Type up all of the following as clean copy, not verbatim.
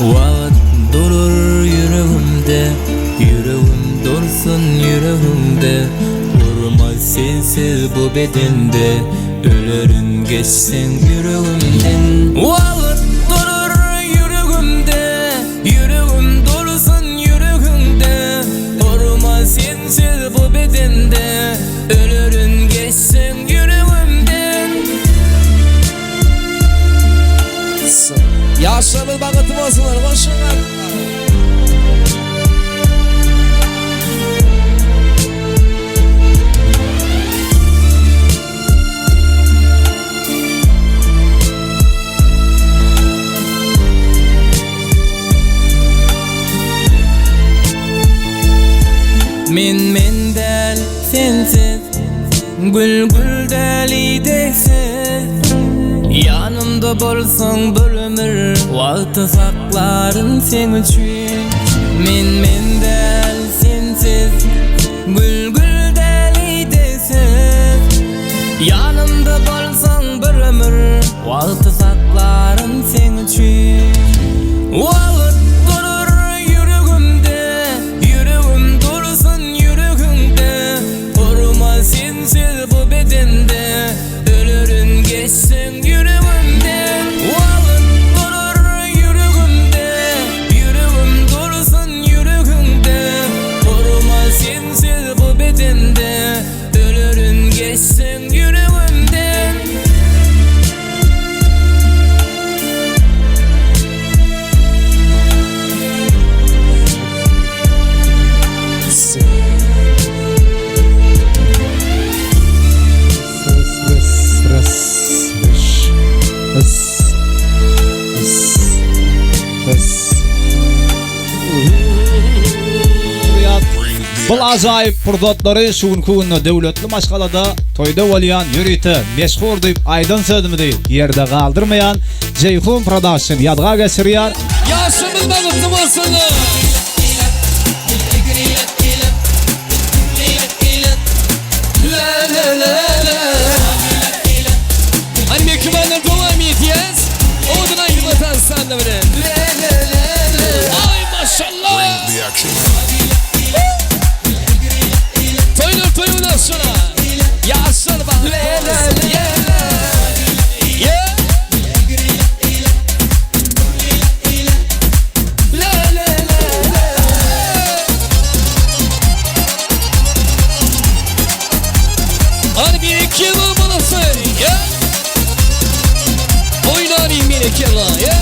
Vaat durur yüreğimde, yüreğim dursun yüreğimde. Durmaz sensiz bu bedende, ölürün geçsin yüreğimden. Vaat durur yüreğimde, yüreğim dursun yüreğimde. Durmaz sensiz bu bedende, ölürün geçsin yüreğimden. Yaşlarımız bağıtım olsunlar, boşunlar. Men del sensiz, gül del ideksiz. Yanımda bolsan bir ömür, vakti saklarım sen üçün. Men del sensiz, gül del ideksiz. Yanımda bolsan bir ömür, vakti saklarım sen üçün. Vaat durur yüreğimde, yüreğim dursun yüreğimde. Durma sensiz bu bedende, ölürün geçsin yüreğimden. Vaat durur yüreğimde, yüreğim dursun yüreğimde. Durma sensiz bu bedende, ölürün geçsin yüreğimden. Bu ajaýyp purdatlary şuň kunna döwletli maşgalada toýda bolýan ýüriti meşhur diýip aýdan sözümdi ýerde galdyrmaýan Ceyhun Production ýadga geçirýär. Yaşımız bağıtım olsunlar. Hani mektubanlar devam edeceğiz. Oradan ayrı vatan sandığı. Ay maşallah. Toylar toyundan sonra. Yaşlı bağıtım olsun. Hani bir iki yıl bana söyle ya. Oynarım bir iki yıl ya.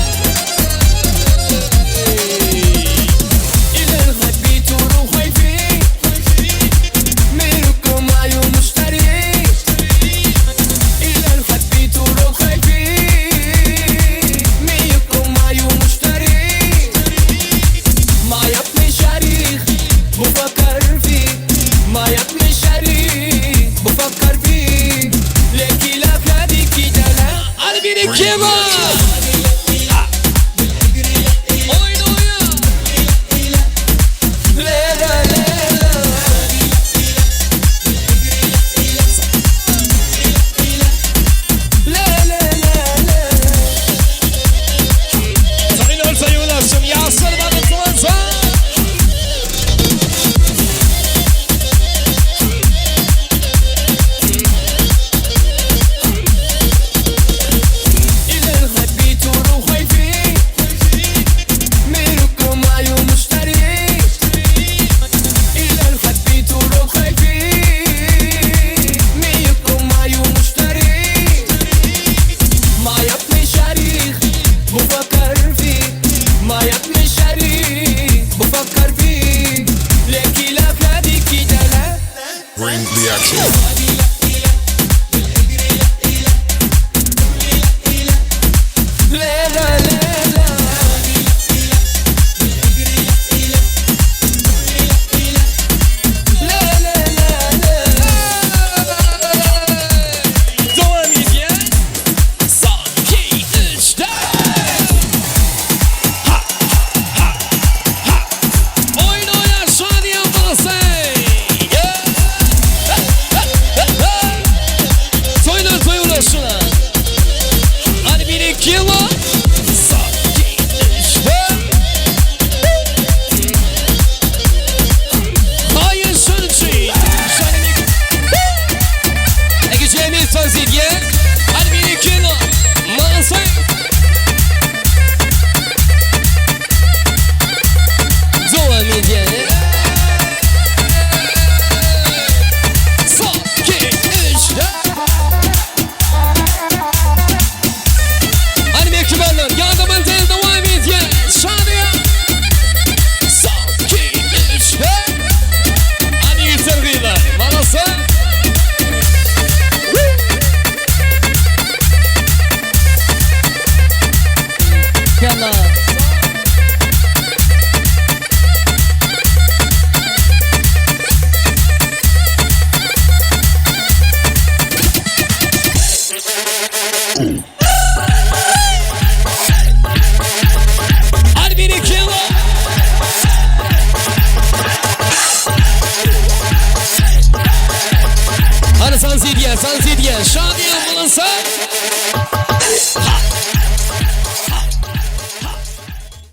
Come on!